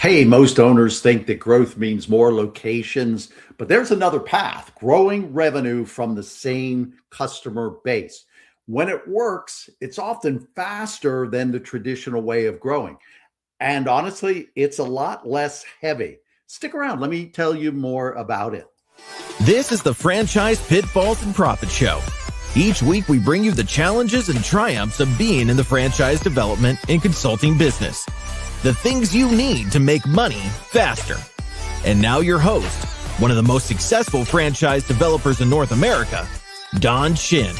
Hey, most owners think that growth means more locations, but there's another path: growing revenue from the same customer base. When it works, it's often faster than the traditional way of growing. And honestly, it's a lot less heavy. Stick around. Let me tell you more about it. This is the Franchise Pitfalls and Profit Show. Each week, we bring you the challenges and triumphs of being in the franchise development and consulting business. The things you need to make money faster. And now your host, one of the most successful franchise developers in North America, Don Shin.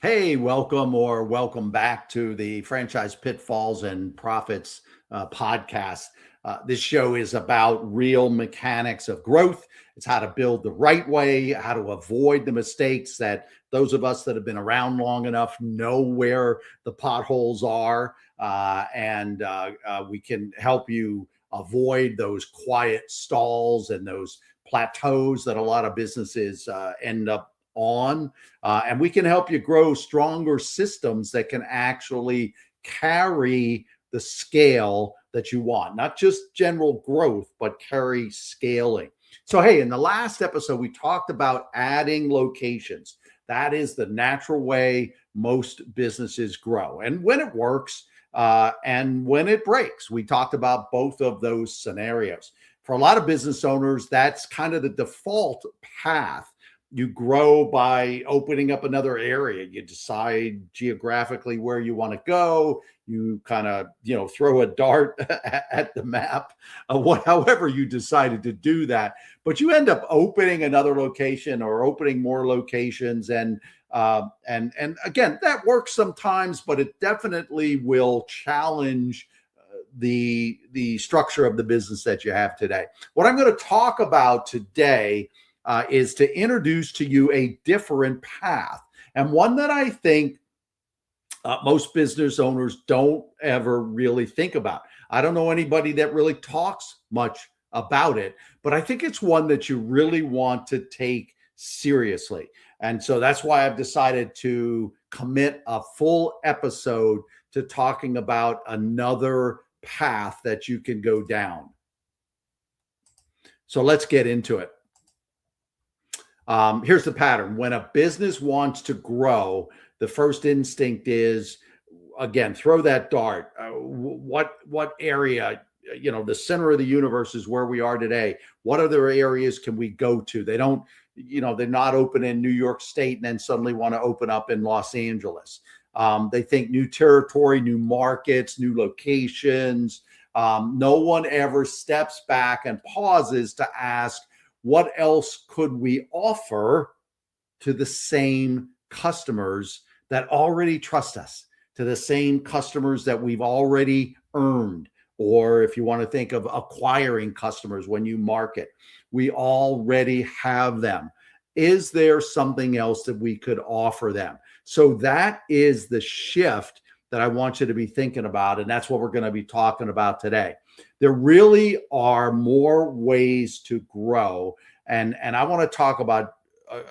Hey, welcome back to the Franchise Pitfalls and Profits podcast. This show is about real mechanics of growth. It's how to build the right way, how to avoid the mistakes that those of us that have been around long enough know where the potholes are, and we can help you avoid those quiet stalls and those plateaus that a lot of businesses end up on. And we can help you grow stronger systems that can actually carry the scale that you want, not just general growth, but carry scaling. So, hey, in the last episode, we talked about adding locations. That is the natural way most businesses grow. And when it works and when it breaks, we talked about both of those scenarios. For a lot of business owners, that's kind of the default path. You grow by opening up another area. You decide geographically where you want to go. You kind of, throw a dart at the map, however you decided to do that. But you end up opening another location or opening more locations, and again, that works sometimes, but it definitely will challenge the structure of the business that you have today. What I'm going to talk about today is to introduce to you a different path, and one that I think most business owners don't ever really think about. I don't know anybody that really talks much about it, but I think it's one that you really want to take seriously. And so that's why I've decided to commit a full episode to talking about another path that you can go down. So let's get into it. Here's the pattern. When a business wants to grow, the first instinct is, again, throw that dart. What area, the center of the universe is where we are today. What other areas can we go to? They don't, they're not open in New York State and then suddenly want to open up in Los Angeles. They think new territory, new markets, new locations. No one ever steps back and pauses to ask, what else could we offer to the same customers that already trust us, to the same customers that we've already earned? Or if you want to think of acquiring customers when you market, we already have them. Is there something else that we could offer them? So that is the shift that I want you to be thinking about. And that's what we're going to be talking about today. There really are more ways to grow. And I want to talk about,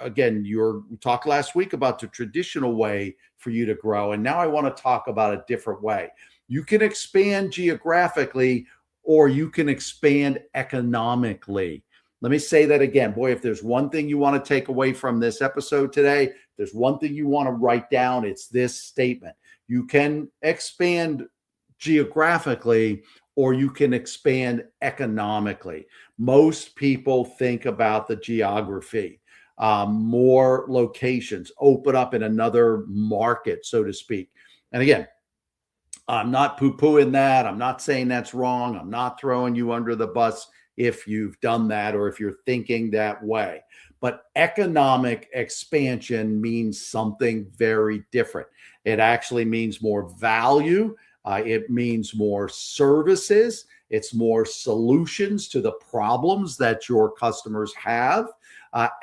again, we talked last week about the traditional way for you to grow. And now I want to talk about a different way. You can expand geographically, or you can expand economically. Let me say that again. Boy, if there's one thing you want to take away from this episode today, there's one thing you want to write down. It's this statement. You can expand geographically, or you can expand economically. Most people think about the geography, more locations, open up in another market, so to speak. And again, I'm not poo-pooing that. I'm not saying that's wrong. I'm not throwing you under the bus if you've done that or if you're thinking that way. But economic expansion means something very different. It actually means more value. It means more services. It's more solutions to the problems that your customers have.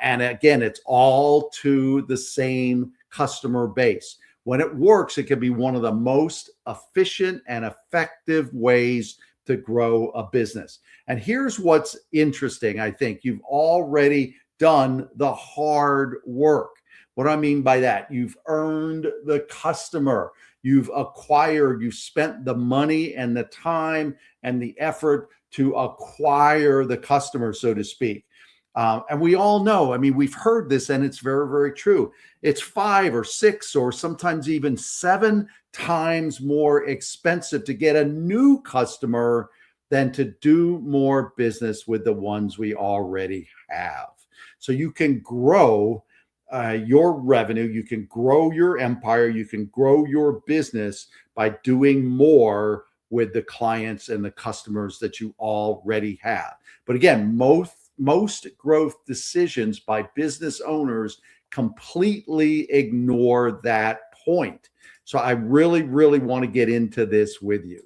And again, it's all to the same customer base. When it works, it can be one of the most efficient and effective ways to grow a business. And here's what's interesting. I think you've already done the hard work. What do I mean by that? You've earned the customer. You've acquired, you've spent the money and the time and the effort to acquire the customer, so to speak. And we all know, I mean, we've heard this and it's very, very true. It's 5 or 6 or sometimes even 7 times more expensive to get a new customer than to do more business with the ones we already have. So you can grow your revenue, you can grow your empire, you can grow your business by doing more with the clients and the customers that you already have. But again, most growth decisions by business owners completely ignore that point. So I really, really want to get into this with you.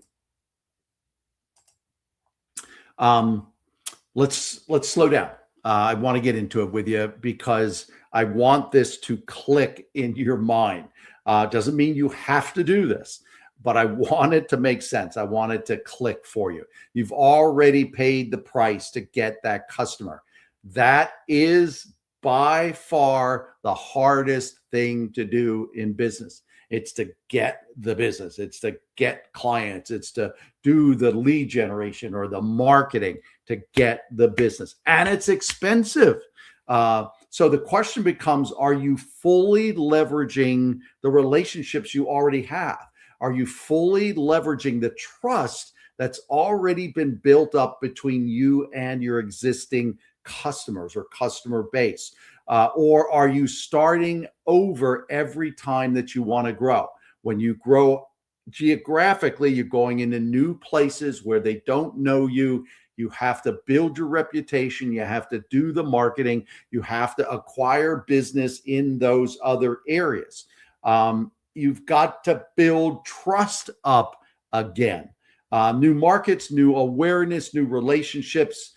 Let's slow down. I want to get into it with you because I want this to click in your mind. Doesn't mean you have to do this, but I want it to make sense. I want it to click for you. You've already paid the price to get that customer. That is by far the hardest thing to do in business. It's to get the business. It's to get clients. It's to do the lead generation or the marketing to get the business. And it's expensive. So the question becomes, are you fully leveraging the relationships you already have? Are you fully leveraging the trust that's already been built up between you and your existing customers or customer base? Or are you starting over every time that you want to grow? When you grow geographically, you're going into new places where they don't know you. You have to build your reputation. You have to do the marketing. You have to acquire business in those other areas. You've got to build trust up again. New markets, new awareness, new relationships.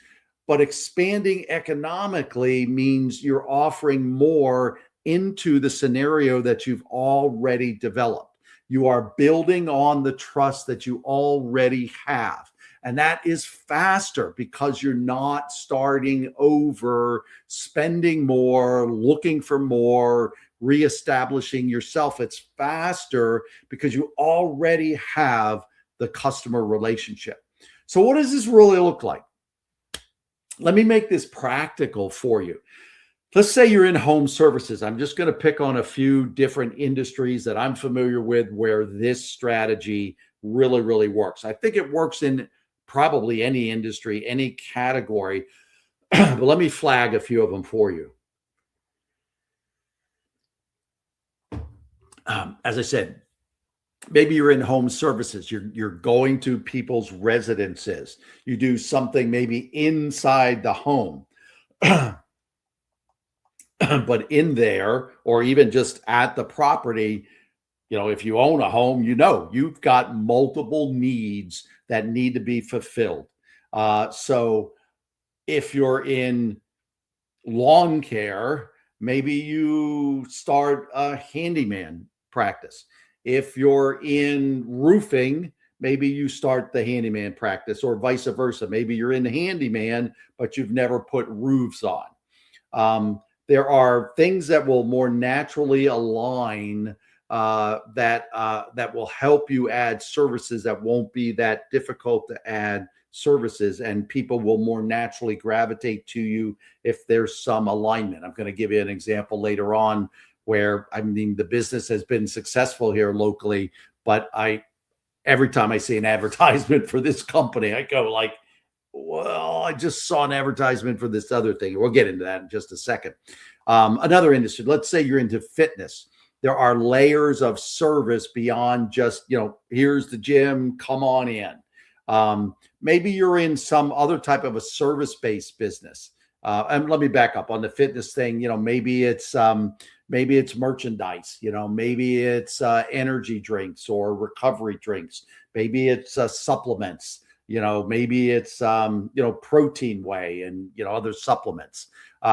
But expanding economically means you're offering more into the scenario that you've already developed. You are building on the trust that you already have. And that is faster because you're not starting over, spending more, looking for more, reestablishing yourself. It's faster because you already have the customer relationship. So what does this really look like? Let me make this practical for you. Let's say you're in home services. I'm just going to pick on a few different industries that I'm familiar with where this strategy really, really works. I think it works in probably any industry, any category, but let me flag a few of them for you. As I said, maybe you're in home services. You're going to people's residences. You do something maybe inside the home, but in there, or even just at the property, if you own a home, you've got multiple needs that need to be fulfilled. So if you're in lawn care, maybe you start a handyman practice. If you're in roofing, maybe you start the handyman practice, or vice versa. Maybe you're in handyman, but you've never put roofs on. There are things that will more naturally align that will help you add services that won't be that difficult to add services, and people will more naturally gravitate to you if there's some alignment. I'm going to give you an example later on where, the business has been successful here locally, but every time I see an advertisement for this company, I go like, well, I just saw an advertisement for this other thing. We'll get into that in just a second. Another industry, let's say you're into fitness. There are layers of service beyond just, here's the gym, come on in. Maybe you're in some other type of a service-based business. And let me back up on the fitness thing. Maybe it's merchandise. Maybe it's energy drinks or recovery drinks. Maybe it's supplements. Maybe it's protein whey and other supplements.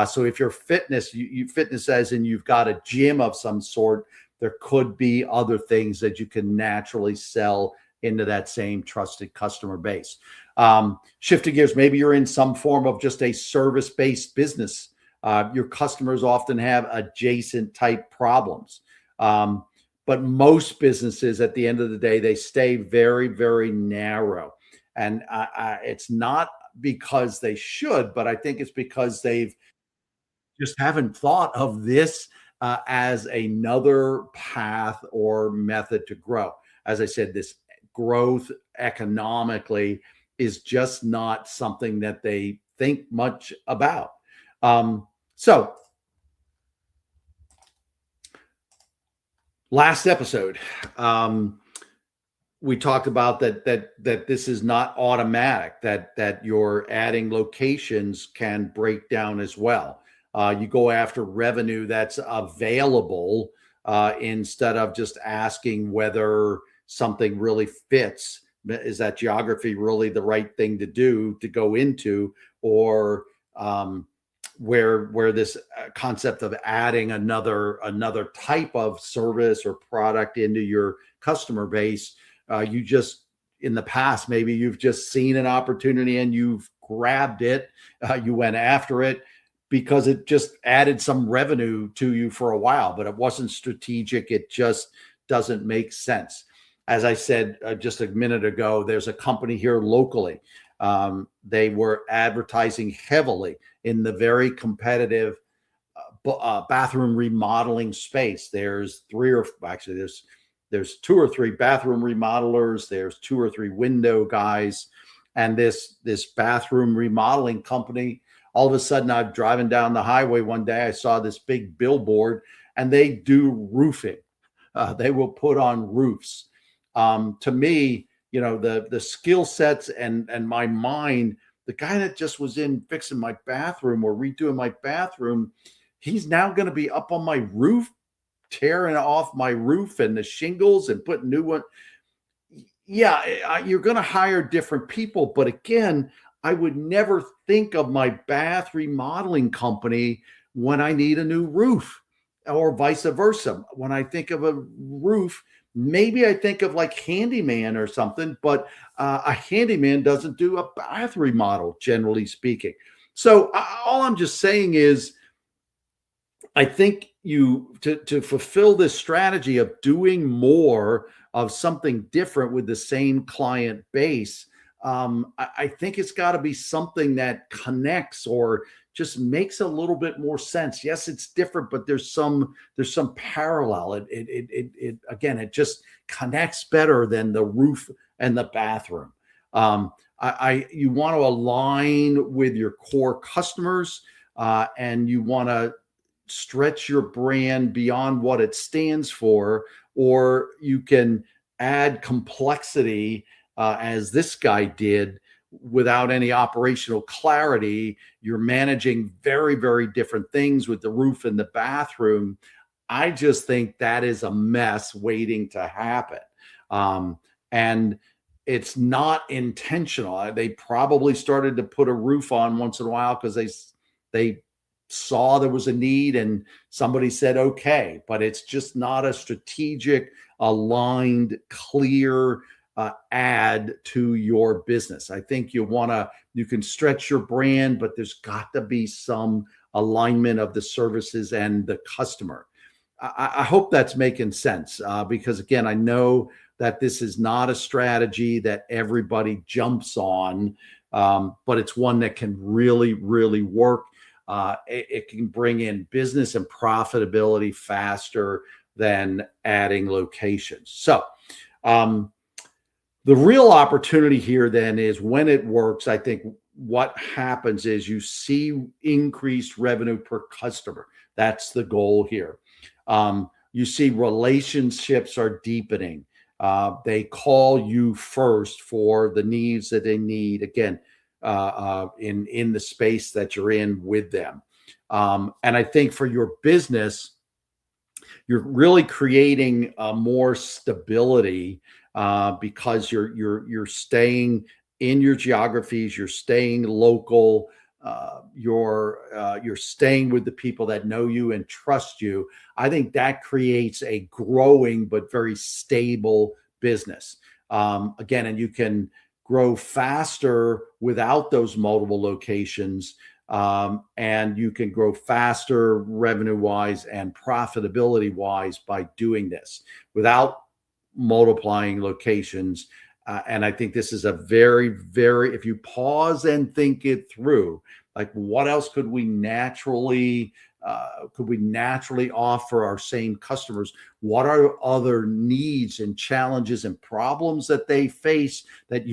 So if you're fitness, you fitness as in you've got a gym of some sort, there could be other things that you can naturally sell into that same trusted customer base. Shifting gears, maybe you're in some form of just a service-based business. Your customers often have adjacent type problems. but most businesses at the end of the day, they stay very, very narrow. And it's not because they should, but I think it's because they've just haven't thought of this as another path or method to grow. As I said, this growth economically is just not something that they think much about. So, last episode, we talked about that this is not automatic, that your adding locations can break down as well. You go after revenue that's available instead of just asking whether something really fits. Is that geography really the right thing to do to go into, or where this concept of adding another type of service or product into your customer base, you just, in the past, maybe you've just seen an opportunity and you've grabbed it, you went after it because it just added some revenue to you for a while, but it wasn't strategic. It just doesn't make sense. As I said just a minute ago, there's a company here locally. They were advertising heavily in the very competitive bathroom remodeling space. There's there's 2 or 3 bathroom remodelers. There's 2 or 3 window guys, and this bathroom remodeling company. All of a sudden, I'm driving down the highway one day. I saw this big billboard, and they do roofing. They will put on roofs. To me, the skill sets and my mind, the guy that just was in fixing my bathroom or redoing my bathroom, he's now going to be up on my roof, tearing off my roof and the shingles and putting new one. Yeah, you're going to hire different people, but again, I would never think of my bath remodeling company when I need a new roof, or vice versa. When I think of a roof, maybe I think of like handyman or something, but a handyman doesn't do a bath remodel, generally speaking. So all I'm just saying is, I think to fulfill this strategy of doing more of something different with the same client base, I think it's got to be something that connects or just makes a little bit more sense. Yes, it's different, but there's some parallel. It just connects better than the roof and the bathroom. You want to align with your core customers, and you want to stretch your brand beyond what it stands for, or you can add complexity, as this guy did, without any operational clarity. You're managing very, very different things with the roof and the bathroom. I just think that is a mess waiting to happen. And it's not intentional. They probably started to put a roof on once in a while because they saw there was a need and somebody said, okay, but it's just not a strategic, aligned, clear add to your business. I think you can stretch your brand, but there's got to be some alignment of the services and the customer. I hope that's making sense, because again, I know that this is not a strategy that everybody jumps on, but it's one that can really, really work. It can bring in business and profitability faster than adding locations. So, the real opportunity here then is when it works. I think what happens is you see increased revenue per customer. That's the goal here. You see relationships are deepening. They call you first for the needs that they need, again, in the space that you're in with them. And I think for your business, you're really creating more stability, because you're staying in your geographies, you're staying local, you're staying with the people that know you and trust you. I think that creates a growing but very stable business. Again, and you can grow faster without those multiple locations, and you can grow faster revenue-wise and profitability-wise by doing this without multiplying locations. And I think this is a very, very, if you pause and think it through, like what else could we naturally offer our same customers? What are other needs and challenges and problems that they face that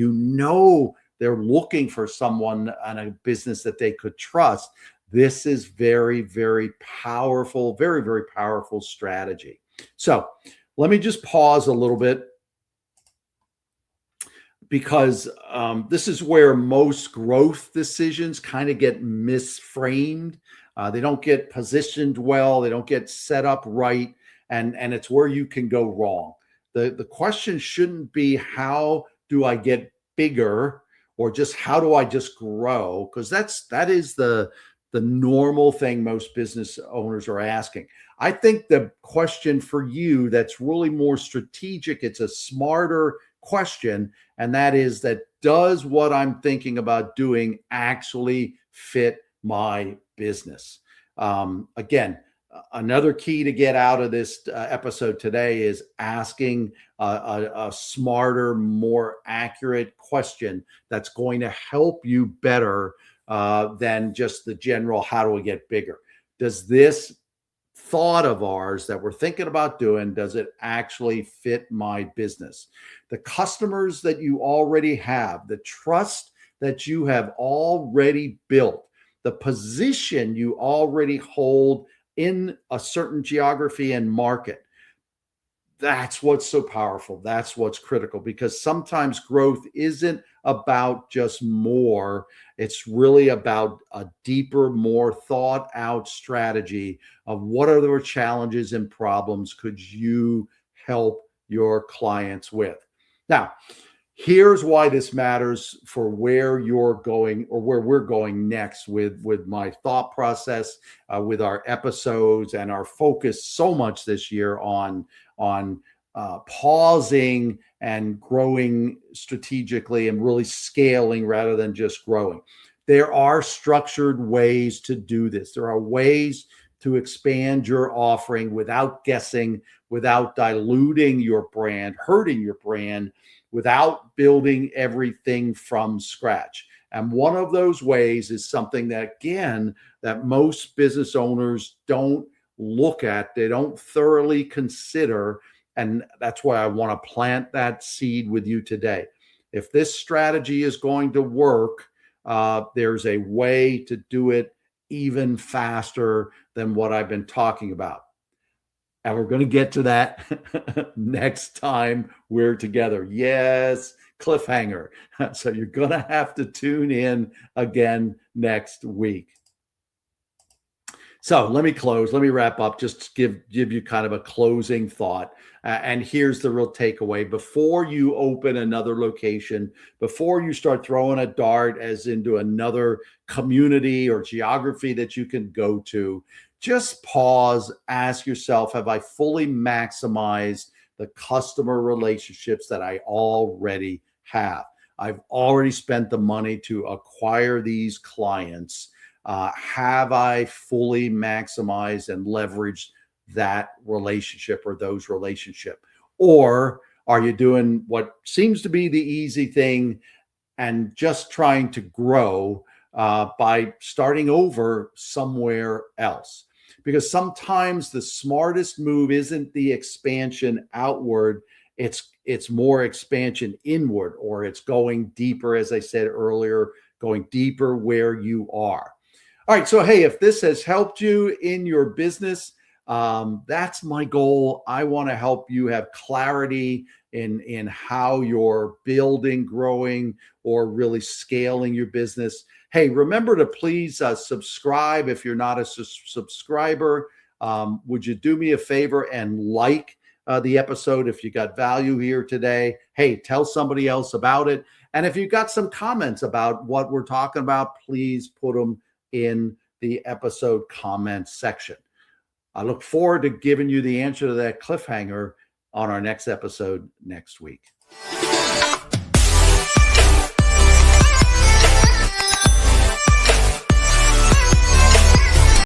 they're looking for someone and a business that they could trust? This is very, very powerful, very, very powerful strategy. So let me just pause a little bit, because this is where most growth decisions kind of get misframed. They don't get positioned well. They don't get set up right. And it's where you can go wrong. The question shouldn't be, how do I get bigger, or just how do I just grow? Because that is the normal thing most business owners are asking. I think the question for you that's really more strategic, it's a smarter question, and that is that, does what I'm thinking about doing actually fit my business? Again, another key to get out of this episode today is asking a smarter, more accurate question that's going to help you better than just the general, how do we get bigger? Does this thought of ours that we're thinking about doing, does it actually fit my business? The customers that you already have, the trust that you have already built, the position you already hold in a certain geography and market, that's what's so powerful. That's what's critical, because sometimes growth isn't about just more. It's really about a deeper, more thought out strategy of what other challenges and problems could you help your clients with. Now, here's why this matters for where you're going, or where we're going next with my thought process, with our episodes, and our focus so much this year on pausing and growing strategically and really scaling rather than just growing. There are structured ways to do this. There are ways to expand your offering without guessing, without diluting your brand, hurting your brand, without building everything from scratch. And one of those ways is something that, again, that most business owners don't look at, they don't thoroughly consider. And that's why I want to plant that seed with you today. If this strategy is going to work, there's a way to do it even faster than what I've been talking about. And we're going to get to that next time we're together. Yes, cliffhanger. So you're going to have to tune in again next week. So let me close. Let me wrap up. Just give you kind of a closing thought. And here's the real takeaway. Before you open another location, before you start throwing a dart as into another community or geography that you can go to, just pause, ask yourself, have I fully maximized the customer relationships that I already have? I've already spent the money to acquire these clients. Have I fully maximized and leveraged that relationship or those relationships? Or are you doing what seems to be the easy thing and just trying to grow by starting over somewhere else? Because sometimes the smartest move isn't the expansion outward, it's more expansion inward, or it's going deeper, as I said earlier, going deeper where you are. All right, so hey, if this has helped you in your business, that's my goal. I want to help you have clarity in how you're building, growing, or really scaling your business. Hey, remember to please subscribe if you're not a subscriber. Would you do me a favor and like the episode if you got value here today? Hey, tell somebody else about it. And if you've got some comments about what we're talking about, please put them in the episode comment section. I look forward to giving you the answer to that cliffhanger on our next episode next week.